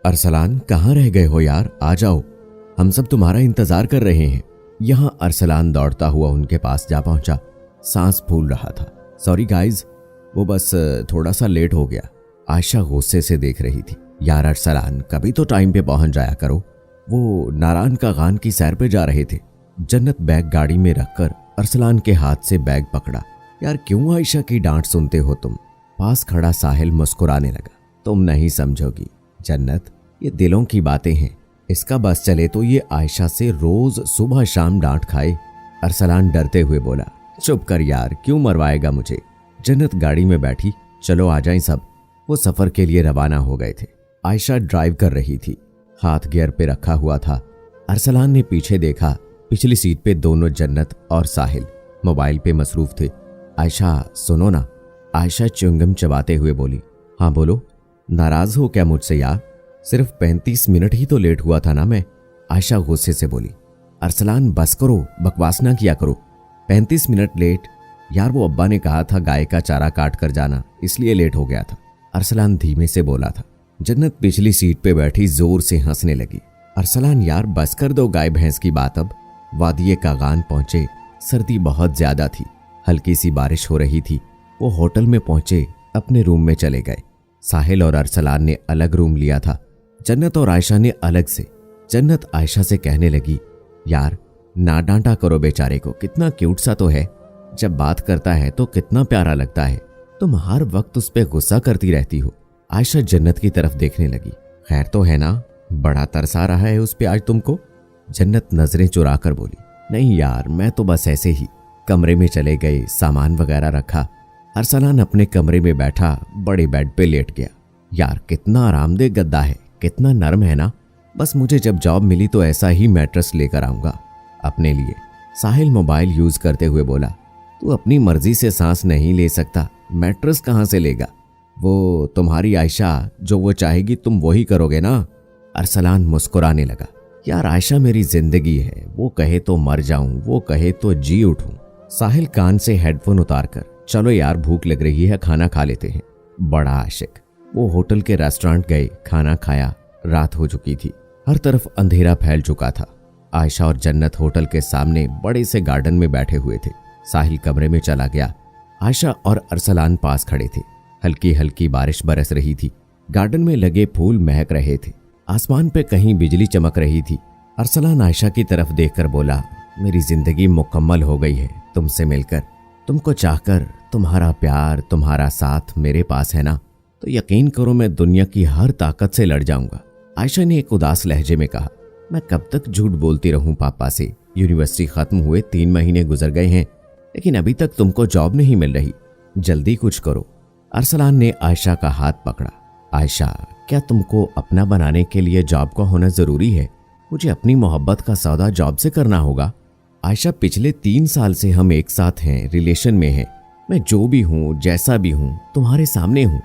अरसलान, कहाँ रह गए हो यार, आ जाओ, हम सब तुम्हारा इंतजार कर रहे हैं। यहाँ अरसलान दौड़ता हुआ उनके पास जा पहुंचा। सांस फूल रहा था। सॉरी गाइज, वो बस थोड़ा सा लेट हो गया। आयशा गुस्से से देख रही थी। यार अरसलान, कभी तो टाइम पे पहुंच जाया करो। वो नारायण का गान की सैर पे जा रहे थे। जन्नत बैग गाड़ी में रखकर अरसलान के हाथ से बैग पकड़ा। यार क्यों आयशा की डांट सुनते हो तुम? पास खड़ा साहिल मुस्कुराने लगा। तुम नहीं समझोगी जन्नत, ये दिलों की बातें हैं। इसका बस चले तो ये आयशा से रोज सुबह शाम डांट खाए। अरसलान डरते हुए बोला। चुप कर यार, क्यों मरवाएगा मुझे? जन्नत गाड़ी में बैठी। चलो आ जाएं सब। वो सफर के लिए रवाना हो गए थे। आयशा ड्राइव कर रही थी, हाथ गियर पे रखा हुआ था। अरसलान ने पीछे देखा। पिछली सीट पे दोनों जन्नत और साहिल मोबाइल पे मसरूफ थे। आयशा सुनो ना। आयशा च्युइंगम चबाते हुए बोली। हाँ बोलो। नाराज हो क्या मुझसे यार? सिर्फ 35 मिनट ही तो लेट हुआ था ना मैं। आयशा गुस्से से बोली। अरसलान बस करो, बकवास ना किया करो। 35 मिनट लेट? यार वो अब्बा ने कहा था गाय का चारा काट कर जाना, इसलिए लेट हो गया था। अरसलान धीमे से बोला था। जन्नत पिछली सीट पे बैठी जोर से हंसने लगी। अरसलान यार बस कर दो गाय भैंस की बात अब। वादिये कागान पहुंचे। सर्दी बहुत ज्यादा थी, हल्की सी बारिश हो रही थी। वो होटल में पहुंचे, अपने रूम में चले गए। साहिल और अरसलान ने अलग रूम लिया था, जन्नत और आयशा ने अलग से। जन्नत आयशा से कहने लगी, यार ना डांटा करो बेचारे को, कितना क्यूट सा तो है। जब बात करता है तो कितना प्यारा लगता है। तुम हर वक्त उस पर गुस्सा करती रहती हो। आयशा जन्नत की तरफ देखने लगी। खैर तो है ना? बड़ा तरसा रहा है उस पे आज तुमको? जन्नत नजरें चुरा कर बोली। नहीं यार, मैं तो बस ऐसे ही। कमरे में चले गए, सामान वगैरह रखा। अरसलान अपने कमरे में बैठा बड़े बेड पे लेट गया। यार कितना आरामदेह गद्दा है, कितना नरम है ना। बस मुझे जब जॉब मिली तो ऐसा ही मैट्रेस लेकर आऊंगा अपने लिए। साहिल मोबाइल यूज करते हुए बोला। तू अपनी मर्जी से सांस नहीं ले सकता, मैट्रेस कहाँ से लेगा? वो तुम्हारी आयशा, जो वो चाहेगी तुम वही करोगे ना? अरसलान मुस्कुराने लगा। यार आयशा मेरी जिंदगी है, वो कहे तो मर जाऊं, वो कहे तो जी उठूं। साहिल कान से हेडफोन उतारकर, चलो यार भूख लग रही है, खाना खा लेते हैं। बड़ा आशिक। वो होटल के रेस्टोरेंट गए, खाना खाया। रात हो चुकी थी, हर तरफ अंधेरा फैल चुका था। आयशा और जन्नत होटल के सामने बड़े से गार्डन में बैठे हुए थे। साहिल कमरे में चला गया। आयशा और अरसलान पास खड़े थे। हल्की हल्की बारिश बरस रही थी। गार्डन में लगे फूल महक रहे थे। आसमान पे कहीं बिजली चमक रही थी। अरसलान आयशा की तरफ देखकर बोला, मेरी जिंदगी मुकम्मल हो गई है तुमसे मिलकर। तुमको चाहकर, तुम्हारा प्यार, तुम्हारा साथ मेरे पास है ना, तो यकीन करो मैं दुनिया की हर ताकत से लड़ जाऊंगा। आयशा ने एक उदास लहजे में कहा। मैं कब तक झूठ बोलती रहूं पापा से? यूनिवर्सिटी खत्म हुए 3 महीने गुजर गए हैं, लेकिन अभी तक तुमको जॉब नहीं मिल रही। जल्दी कुछ करो। अरसलान ने आयशा का हाथ पकड़ा। आयशा, क्या तुमको अपना बनाने के लिए जॉब का होना जरूरी है? मुझे अपनी मोहब्बत का सौदा जॉब से करना होगा। आयशा, पिछले 3 साल से हम एक साथ हैं, रिलेशन में हैं। मैं जो भी हूँ, जैसा भी हूँ, तुम्हारे सामने हूँ।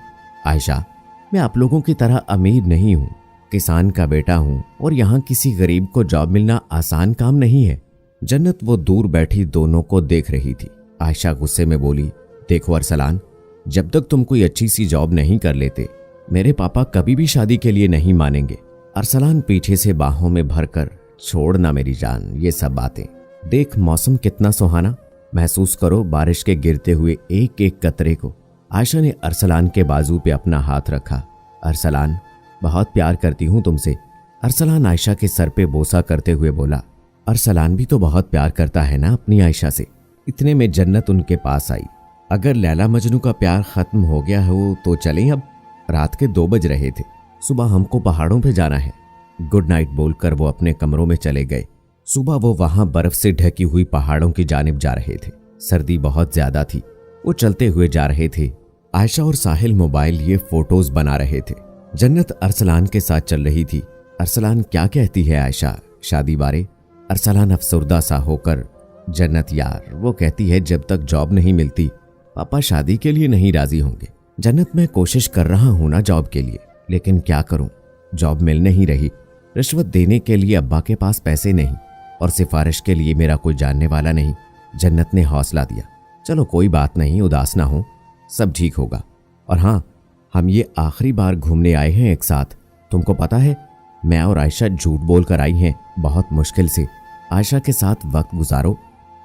आयशा, मैं आप लोगों की तरह अमीर नहीं हूँ, किसान का बेटा हूँ, और यहाँ किसी गरीब को जॉब मिलना आसान काम नहीं है। जन्नत वो दूर बैठी दोनों को देख रही थी। आयशा गुस्से में बोली, देखो अरसलान, जब तक तुम कोई अच्छी सी जॉब नहीं कर लेते, मेरे पापा कभी भी शादी के लिए नहीं मानेंगे। अरसलान पीछे से बाहों में भरकर, छोड़ ना मेरी जान ये सब बातें। देख मौसम कितना सुहाना, महसूस करो बारिश के गिरते हुए एक एक कतरे को। आयशा ने अरसलान के बाजू पे अपना हाथ रखा। अरसलान, बहुत प्यार करती हूँ तुमसे। अरसलान आयशा के सर पे बोसा करते हुए बोला। अरसलान भी तो बहुत प्यार करता है ना अपनी आयशा से। इतने में जन्नत उनके पास आई। अगर लैला मजनू का प्यार खत्म हो गया हो तो चलें अब। रात के 2 बज रहे थे, सुबह हमको पहाड़ों पे जाना है। गुड नाइट बोलकर वो अपने कमरों में चले गए। सुबह वो वहां बर्फ से ढकी हुई पहाड़ों की जानिब जा रहे थे। सर्दी बहुत ज्यादा थी। वो चलते हुए जा रहे थे। आयशा और साहिल मोबाइल ये फोटोज बना रहे थे। जन्नत अरसलान के साथ चल रही थी। अरसलान, क्या कहती है आयशा शादी बारे? अरसलान अफसरदा सा होकर, जन्नत यार, वो कहती है जब तक जॉब नहीं मिलती पापा शादी के लिए नहीं राजी होंगे। जन्नत, मैं कोशिश कर रहा हूं ना जॉब के लिए, लेकिन क्या करूं, जॉब मिल नहीं रही। रिश्वत देने के लिए अब्बा के पास पैसे नहीं, और सिफारिश के लिए मेरा कोई जानने वाला नहीं। जन्नत ने हौसला दिया। चलो कोई बात नहीं, उदास ना हो, सब ठीक होगा। और हाँ, हम ये आखिरी बार घूमने आए हैं एक साथ, तुमको पता है मैं और आयशा झूठ बोल कर आई हैं, बहुत मुश्किल से। आयशा के साथ वक्त गुजारो,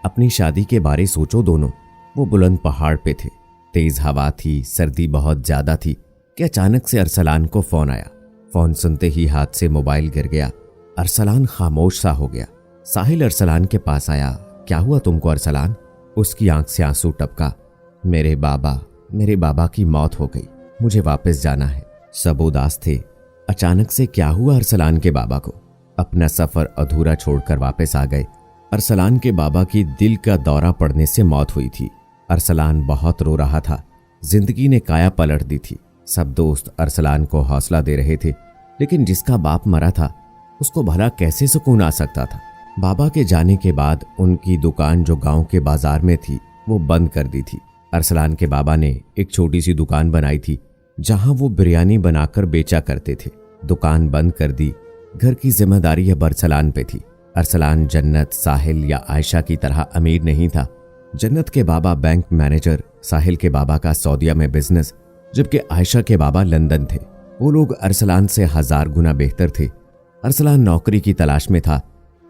अपनी शादी के बारे सोचो दोनों। वो बुलंद पहाड़ पे थे, तेज हवा थी, सर्दी बहुत ज्यादा थी कि अचानक से अरसलान को फोन आया। फोन सुनते ही हाथ से मोबाइल गिर गया। अरसलान खामोश सा हो गया। साहिल अरसलान के पास आया। क्या हुआ तुमको अरसलान? उसकी आंख से आंसू टपका। मेरे बाबा की मौत हो गई, मुझे वापस जाना है। सब उदास थे। अचानक से क्या हुआ अरसलान के बाबा को? अपना सफर अधूरा छोड़कर वापस आ गए। अरसलान के बाबा की दिल का दौरा पड़ने से मौत हुई थी। अरसलान बहुत रो रहा था। जिंदगी ने काया पलट दी थी। सब दोस्त अरसलान को हौसला दे रहे थे, लेकिन जिसका बाप मरा था उसको भला कैसे सुकून आ सकता था? बाबा के जाने के बाद उनकी दुकान जो गांव के बाजार में थी वो बंद कर दी थी। अरसलान के बाबा ने एक छोटी सी दुकान बनाई थी जहां वो बिरयानी बनाकर बेचा करते थे। दुकान बंद कर दी। घर की जिम्मेदारी अब अरसलान पे थी। अरसलान जन्नत, साहिल या आयशा की तरह अमीर नहीं था। जन्नत के बाबा बैंक मैनेजर, साहिल के बाबा का सऊदीया में बिजनेस, जबकि आयशा के बाबा लंदन थे। वो लोग अरसलान से 1000 गुना बेहतर थे। अरसलान नौकरी की तलाश में था,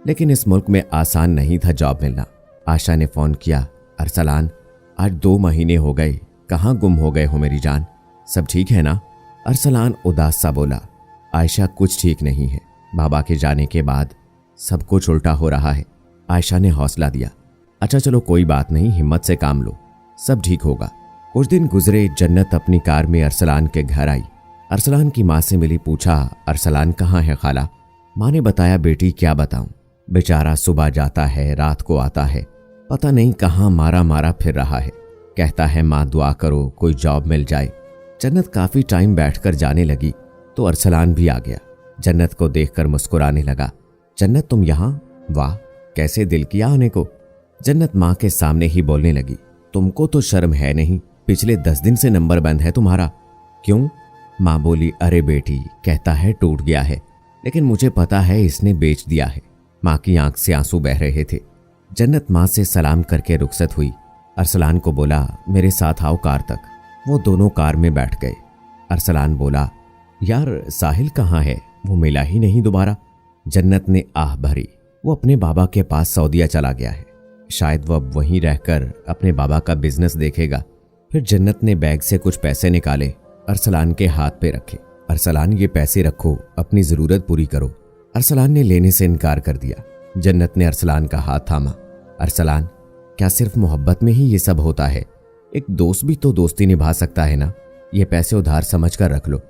लेकिन इस मुल्क में आसान नहीं था जॉब मिलना। आयशा ने फोन किया। अरसलान, आज 2 महीने हो गए, कहाँ गुम हो गए हो मेरी जान? सब ठीक है ना? अरसलान उदास सा बोला। आयशा, कुछ ठीक नहीं है। बाबा के जाने के बाद सब कुछ उल्टा हो रहा है। आयशा ने हौसला दिया। अच्छा चलो कोई बात नहीं, हिम्मत से काम लो, सब ठीक होगा। कुछ दिन गुजरे। जन्नत अपनी कार में अरसलान के घर आई। अरसलान की माँ से मिली। पूछा, अरसलान कहाँ है खाला? माँ ने बताया, बेटी क्या बताऊं, बेचारा सुबह जाता है, रात को आता है, पता नहीं कहाँ मारा मारा फिर रहा है। कहता है माँ दुआ करो कोई जॉब मिल जाए। जन्नत काफी टाइम बैठकर जाने लगी तो अरसलान भी आ गया। जन्नत को देखकर मुस्कुराने लगा। जन्नत तुम यहाँ? वाह, कैसे दिल किया आने को। जन्नत माँ के सामने ही बोलने लगी। तुमको तो शर्म है नहीं, पिछले 10 दिन से नंबर बंद है तुम्हारा। क्यों? माँ बोली, अरे बेटी, कहता है टूट गया है, लेकिन मुझे पता है इसने बेच दिया है। माँ की आंख से आंसू बह रहे थे। जन्नत माँ से सलाम करके रुखसत हुई। अरसलान को बोला, मेरे साथ आओ कार तक। वो दोनों कार में बैठ गए। अरसलान बोला, यार साहिल कहाँ है? वो मिला ही नहीं दोबारा। जन्नत ने आह भरी। वो अपने बाबा के पास सऊदीया चला गया है, शायद वो अब वहीं रहकर अपने बाबा का बिजनेस देखेगा। फिर जन्नत ने बैग से कुछ पैसे निकाले, अरसलान के हाथ पे रखे। अरसलान, ये पैसे रखो, अपनी जरूरत पूरी करो। अरसलान ने लेने से इनकार कर दिया। जन्नत ने अरसलान का हाथ थामा। अरसलान, क्या सिर्फ मोहब्बत में ही ये सब होता है? एक दोस्त भी तो दोस्ती निभा सकता है ना। ये पैसे उधार समझ कर रख लो,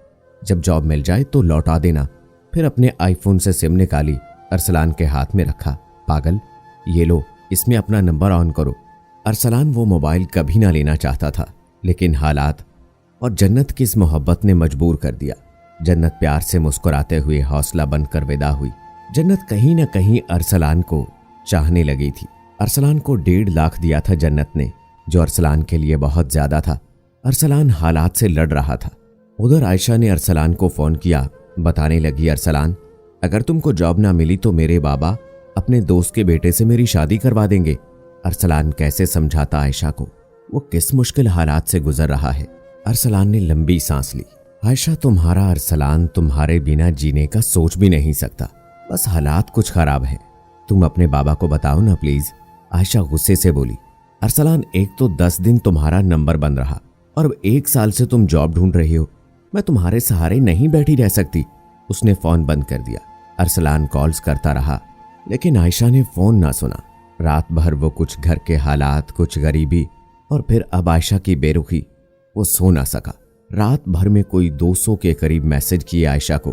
जब जॉब मिल जाए तो लौटा देना। फिर अपने आईफोन से सिम निकाली, अरसलान के हाथ में रखा। पागल, ये लो, इसमें अपना नंबर ऑन करो। अरसलान वो मोबाइल कभी ना लेना चाहता था, लेकिन हालात और जन्नत की इस मोहब्बत ने मजबूर कर दिया। जन्नत प्यार से मुस्कुराते हुए हौसला बनकर विदा हुई। जन्नत कहीं ना कहीं अरसलान को चाहने लगी थी। अरसलान को 1.5 लाख दिया था जन्नत ने, जो अरसलान के लिए बहुत ज्यादा था। अरसलान हालात से लड़ रहा था। उधर आयशा ने अरसलान को फोन किया। बताने लगी, अरसलान, अगर तुमको जॉब ना मिली तो मेरे बाबा अपने दोस्त के बेटे से मेरी शादी करवा देंगे। अरसलान कैसे समझाता आयशा को वो किस मुश्किल हालात से गुजर रहा है। अरसलान ने लंबी सांस ली। आयशा, तुम्हारा अरसलान तुम्हारे बिना जीने का सोच भी नहीं सकता, बस हालात कुछ खराब हैं। तुम अपने बाबा को बताओ ना प्लीज। आयशा गुस्से से बोली। अरसलान, एक तो 10 दिन तुम्हारा नंबर बंद रहा और अब 1 साल से तुम जॉब ढूंढ रही हो। मैं तुम्हारे सहारे नहीं बैठी रह सकती। उसने फोन बंद कर दिया। अरसलान कॉल्स करता रहा, लेकिन आयशा ने फोन ना सुना। रात भर वो कुछ घर के हालात, कुछ गरीबी और फिर अब आयशा की बेरुखी, वो सो ना सका। रात भर में कोई 200 के करीब मैसेज किए आयशा को,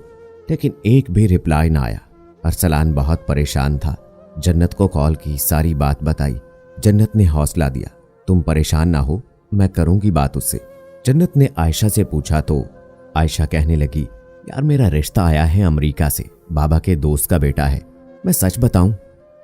लेकिन एक भी रिप्लाई ना आया। अरसलान बहुत परेशान था। जन्नत को कॉल की, सारी बात बताई। जन्नत ने हौसला दिया, तुम परेशान ना हो, मैं करूंगी बात उससे। जन्नत ने आयशा से पूछा तो आयशा कहने लगी, यार मेरा रिश्ता आया है अमेरिका से, बाबा के दोस्त का बेटा है। मैं सच बताऊं,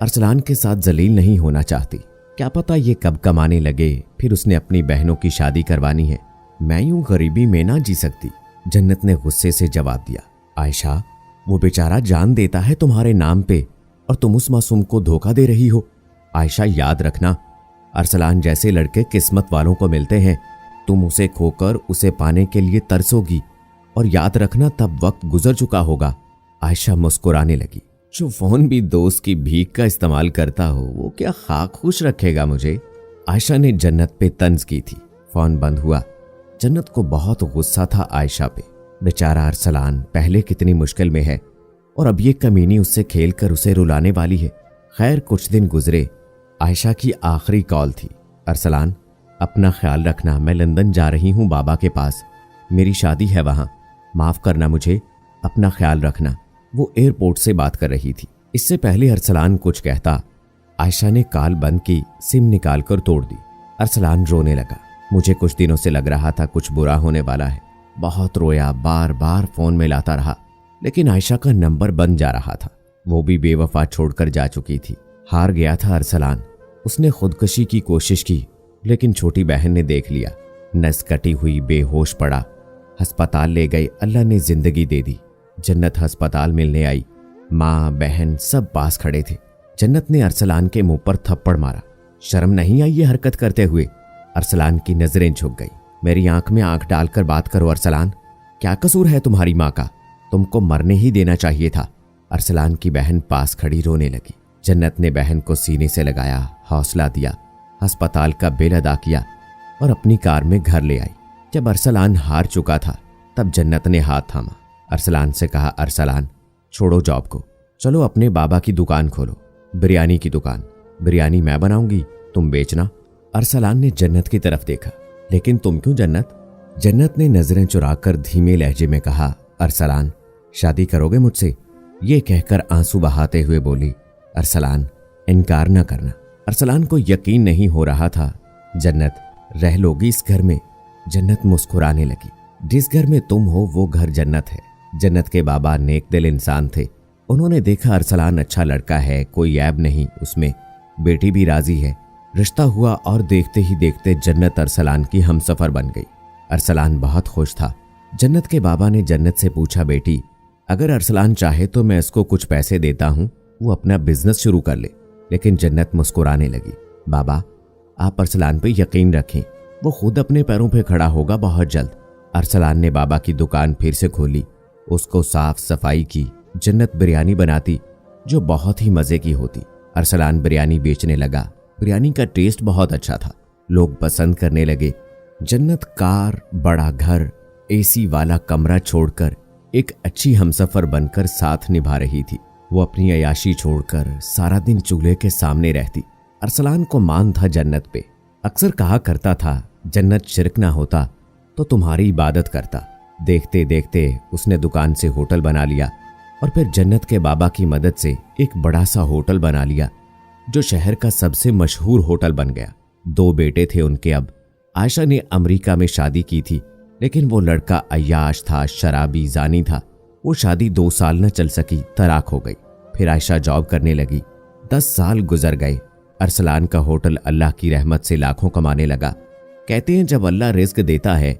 अरसलान के साथ जलील नहीं होना चाहती। क्या पता ये कब कमाने लगे, फिर उसने अपनी बहनों की शादी करवानी है। मैं यूं गरीबी में ना जी सकती। जन्नत ने गुस्से से जवाब दिया, आयशा, वो बेचारा जान देता है तुम्हारे नाम पे और तुम उस मासूम को धोखा दे रही हो। आयशा, याद रखना, अरसलान जैसे लड़के किस्मत वालों को मिलते हैं। तुम उसे खोकर उसे पाने के लिए तरसोगी। और याद रखना तब वक्त गुजर चुका होगा। आयशा मुस्कुराने लगी। जो फोन भी दोस्त की भीख का इस्तेमाल करता हो वो क्या खाक खुश रखेगा मुझे। आयशा ने जन्नत पे तंज की थी। फोन बंद हुआ। जन्नत को बहुत गुस्सा था आयशा पे। बेचारा अरसलान पहले कितनी मुश्किल में है और अब ये कमीनी उससे खेल कर उसे रुलाने वाली है। खैर कुछ दिन गुजरे। आयशा की आखिरी कॉल थी। अरसलान, अपना ख्याल रखना, मैं लंदन जा रही हूँ बाबा के पास, मेरी शादी है वहाँ, माफ करना मुझे, अपना ख्याल रखना। वो एयरपोर्ट से बात कर रही थी। इससे पहले अरसलान कुछ कहता आयशा ने कॉल बंद की, सिम निकाल कर तोड़ दी। अरसलान रोने लगा। मुझे कुछ दिनों से लग रहा था कुछ बुरा होने वाला है। बहुत रोया, बार बार फोन में लाता रहा, लेकिन आयशा का नंबर बंद जा रहा था। वो भी बेवफा छोड़कर जा चुकी थी। हार गया था अरसलान। उसने खुदकशी की कोशिश की, लेकिन छोटी बहन ने देख लिया। नस कटी हुई, बेहोश पड़ा। अस्पताल ले गए, अल्लाह ने जिंदगी दे दी। जन्नत अस्पताल मिलने आई। माँ बहन सब पास खड़े थे। जन्नत ने अरसलान के मुंह पर थप्पड़ मारा। शर्म नहीं आई ये हरकत करते हुए? अरसलान की नजरें झुक गई। मेरी आंख में आंख डालकर बात करो अरसलान, क्या कसूर है तुम्हारी माँ का? तुमको मरने ही देना चाहिए था। अरसलान की बहन पास खड़ी रोने लगी। जन्नत ने बहन को सीने से लगाया, हौसला दिया, अस्पताल का बिल अदा किया और अपनी कार में घर ले आई। जब अरसलान हार चुका था तब जन्नत ने हाथ थामा। अरसलान से कहा, अरसलान छोड़ो जॉब को, चलो अपने बाबा की दुकान खोलो, बिरयानी की दुकान। बिरयानी मैं बनाऊंगी, तुम बेचना। अरसलान ने जन्नत की तरफ देखा। लेकिन तुम क्यों जन्नत? जन्नत ने नजरें चुराकर धीमे लहजे में कहा, अरसलान शादी करोगे मुझसे? ये कहकर आंसू बहाते हुए बोली, अरसलान इनकार न करना। अरसलान को यकीन नहीं हो रहा था। जन्नत रह लोगी इस घर में? जन्नत मुस्कुराने लगी। जिस घर में तुम हो वो घर जन्नत है। जन्नत के बाबा नेक दिल इंसान थे। उन्होंने देखा अरसलान अच्छा लड़का है, कोई ऐब नहीं उसमें, बेटी भी राजी है। रिश्ता हुआ और देखते ही देखते जन्नत अरसलान की हमसफर बन गई। अरसलान बहुत खुश था। जन्नत के बाबा ने जन्नत से पूछा, बेटी अगर अरसलान चाहे तो मैं इसको कुछ पैसे देता हूँ, वो अपना बिजनेस शुरू कर ले। लेकिन जन्नत मुस्कुराने लगी। बाबा आप अरसलान पे यकीन रखें, वो खुद अपने पैरों पे खड़ा होगा बहुत जल्द। अरसलान ने बाबा की दुकान फिर से खोली, उसको साफ सफाई की। जन्नत बिरयानी बनाती जो बहुत ही मजे की होती। अरसलान बिरयानी बेचने लगा। बिरयानी का टेस्ट बहुत अच्छा था, लोग पसंद करने लगे। जन्नत कार, बड़ा घर, एसी वाला कमरा छोड़कर एक अच्छी हमसफर बनकर साथ निभा रही थी। वो अपनी अयाशी छोड़कर सारा दिन चूल्हे के सामने रहती। अरसलान को मान था जन्नत पे। अक्सर कहा करता था, जन्नत शिरक ना होता तो तुम्हारी इबादत करता। देखते देखते उसने दुकान से होटल बना लिया और फिर जन्नत के बाबा की मदद से एक बड़ा सा होटल बना लिया जो शहर का सबसे मशहूर होटल बन गया। 2 बेटे थे उनके। अब आयशा ने अमेरिका में शादी की थी, लेकिन वो लड़का अय्याश था, शराबी, जानी था। वो शादी 2 साल न चल सकी, तलाक हो गई। फिर आयशा जॉब करने लगी। 10 साल गुजर गए। अरसलान का होटल अल्लाह की रहमत से लाखों कमाने लगा। कहते हैं जब अल्लाह रिस्क देता है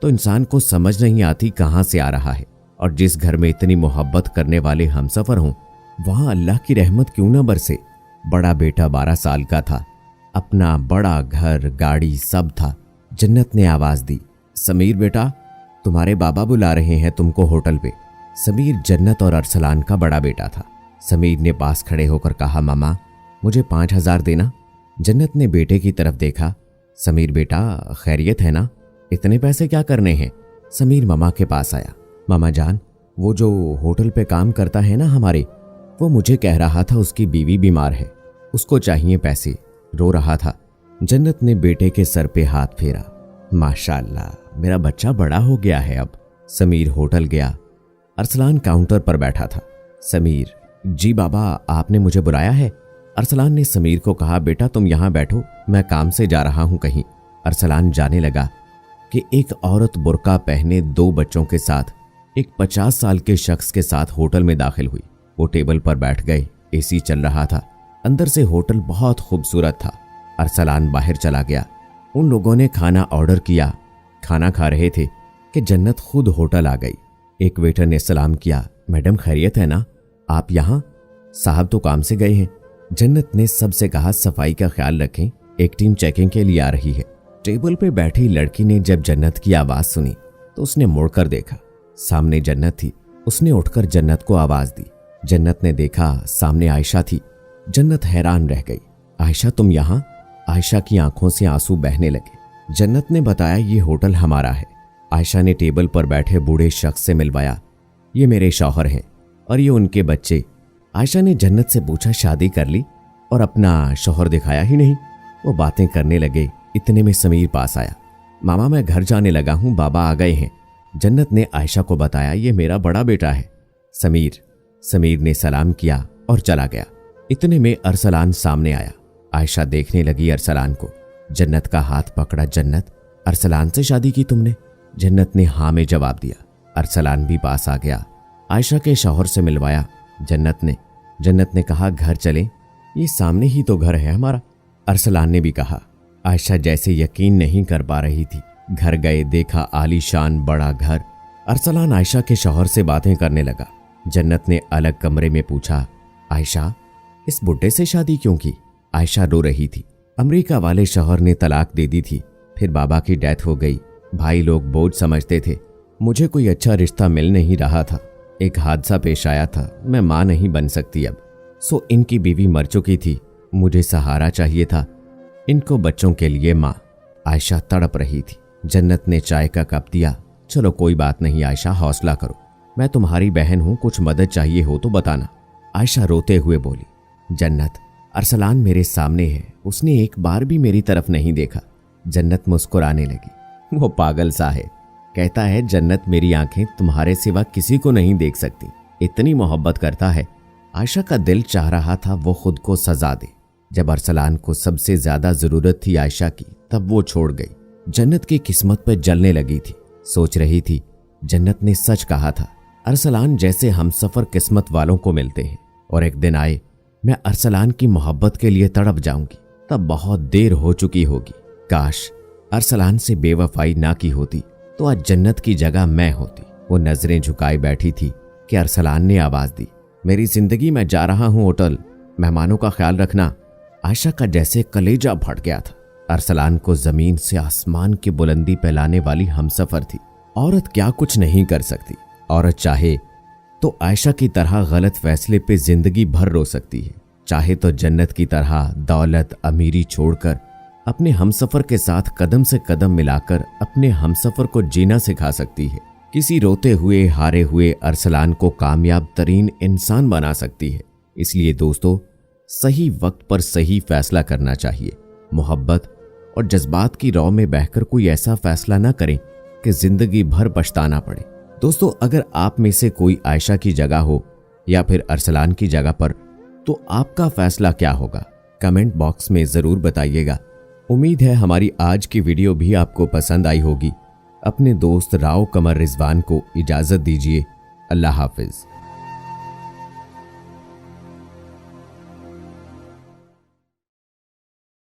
तो इंसान को समझ नहीं आती कहां से आ रहा है, और जिस घर में इतनी मोहब्बत करने वाले हमसफर हों वहां अल्लाह की रहमत क्यों न बरसे। बड़ा बेटा 12 साल का था। अपना बड़ा घर, गाड़ी सब था। जन्नत ने आवाज दी, समीर बेटा तुम्हारे बाबा बुला रहे हैं तुमको होटल पे। समीर जन्नत और अरसलान का बड़ा बेटा था। समीर ने पास खड़े होकर कहा, मामा मुझे 5000 देना। जन्नत ने बेटे की तरफ देखा। समीर बेटा खैरियत है ना? इतने पैसे क्या करने हैं? समीर मामा के पास आया। मामा जान, वो जो होटल पे काम करता है ना हमारे, वो मुझे कह रहा था उसकी बीवी बीमार है, उसको चाहिए पैसे। रो रहा था। जन्नत ने बेटे के सर पे हाथ फेरा। माशाअल्लाह मेरा बच्चा बड़ा हो गया है अब। समीर होटल गया। अरसलान काउंटर पर बैठा था। समीर, जी बाबा आपने मुझे बुलाया है? अरसलान ने समीर को कहा, बेटा तुम यहां बैठो, मैं काम से जा रहा हूं कहीं। अरसलान जाने लगा कि एक औरत बुर्का पहने 2 बच्चों के साथ एक 50 साल के शख्स के साथ होटल में दाखिल हुई। वो टेबल पर बैठ गए। एसी चल रहा था। अंदर से होटल बहुत खूबसूरत था। अरसलान बाहर चला गया। उन लोगों ने खाना ऑर्डर किया। खाना खा रहे थे कि जन्नत खुद होटल आ गई। एक वेटर ने सलाम किया, मैडम खैरियत है ना? आप यहाँ? साहब तो काम से गए हैं। जन्नत ने सबसे कहा, सफाई का ख्याल रखें, एक टीम चेकिंग के लिए आ रही है। टेबल पे बैठी लड़की ने जब जन्नत की आवाज सुनी तो उसने मुड़कर देखा। सामने जन्नत थी। उसने उठकर जन्नत को आवाज दी। जन्नत ने देखा सामने आयशा थी। जन्नत हैरान रह गई। आयशा तुम यहाँ? आयशा की आंखों से आंसू बहने लगे। जन्नत ने बताया ये होटल हमारा है। आयशा ने टेबल पर बैठे बूढ़े शख्स से मिलवाया। ये मेरे शौहर हैं और ये उनके बच्चे। आयशा ने जन्नत से पूछा शादी कर ली? और अपना शौहर दिखाया ही नहीं। वो बातें करने लगे। इतने में समीर पास आया। मामा मैं घर जाने लगा हूं, बाबा आ गए हैं। जन्नत ने आयशा को बताया ये मेरा बड़ा बेटा है समीर ने सलाम किया और चला गया। इतने में अरसलान सामने आया। आयशा देखने लगी अरसलान को। जन्नत का हाथ पकड़ा। जन्नत, अरसलान से शादी की तुमने? जन्नत ने हाँ में जवाब दिया। अरसलान भी पास आ गया। आयशा के शौहर से मिलवाया जन्नत ने कहा घर चलें, ये सामने ही तो घर है हमारा। अरसलान ने भी कहा। आयशा जैसे यकीन नहीं कर पा रही थी। घर गए, देखा आलीशान बड़ा घर। अरसलान आयशा के शौहर से बातें करने लगा। जन्नत ने अलग कमरे में पूछा आयशा इस बुड्ढे से शादी क्यों की? आयशा रो रही थी। अमेरिका वाले शौहर ने तलाक दे दी थी, फिर बाबा की डेथ हो गई। भाई लोग बोझ समझते थे। मुझे कोई अच्छा रिश्ता मिल नहीं रहा था। एक हादसा पेश आया था, मैं मां नहीं बन सकती अब। सो इनकी बीवी मर चुकी थी। मुझे सहारा चाहिए था, इनको बच्चों के लिए मां। आयशा तड़प रही थी। जन्नत ने चाय का कप दिया। चलो कोई बात नहीं आयशा, हौसला करो, मैं तुम्हारी बहन हूं, कुछ मदद चाहिए हो तो बताना। आयशा रोते हुए बोली जन्नत, अरसलान मेरे सामने है, उसने एक बार भी मेरी तरफ नहीं देखा। जन्नत मुस्कुराने लगी। वो पागल सा है, कहता है जन्नत मेरी आंखें तुम्हारे सिवा किसी को नहीं देख सकती, इतनी मोहब्बत करता है। आयशा का दिल चाह रहा था वो खुद को सजा दे। जब अरसलान को सबसे ज्यादा जरूरत थी आयशा की, तब वो छोड़ गई। जन्नत की किस्मत पे जलने लगी थी। सोच रही थी जन्नत ने सच कहा था, अरसलान जैसे हमसफर किस्मत वालों को मिलते हैं। और एक दिन आए मैं अरसलान की मोहब्बत के लिए तड़प जाऊंगी, तब बहुत देर हो चुकी होगी। काश अरसलान से बेवफाई ना की होती तो आज जन्नत की जगह मैं होती। वो नजरें झुकाए बैठी थी कि अरसलान ने आवाज दी मेरी जिंदगी में जा रहा हूं होटल, मेहमानों का ख्याल रखना। आयशा का जैसे कलेजा फट गया था। अरसलान को जमीन से आसमान की बुलंदी पे लाने वाली हमसफर थी। औरत क्या कुछ नहीं कर सकती। औरत चाहे तो आयशा की तरह गलत फैसले पे जिंदगी भर रो सकती है, चाहे तो जन्नत की तरह दौलत अमीरी छोड़कर अपने हमसफर के साथ कदम से कदम मिलाकर अपने हमसफर को जीना सिखा सकती है। किसी रोते हुए हारे हुए अरसलान को कामयाब तरीन इंसान बना सकती है। इसलिए दोस्तों, सही वक्त पर सही फैसला करना चाहिए। मोहब्बत और जज्बात की रौ में बहकर कोई ऐसा फैसला ना करें कि जिंदगी भर पछताना पड़े। दोस्तों, अगर आप में से कोई आयशा की जगह हो या फिर अरसलान की जगह पर, तो आपका फैसला क्या होगा? कमेंट बॉक्स में जरूर बताइएगा। उम्मीद है हमारी आज की वीडियो भी आपको पसंद आई होगी। अपने दोस्त राव कमर रिजवान को इजाजत दीजिए। अल्लाह हाफिज।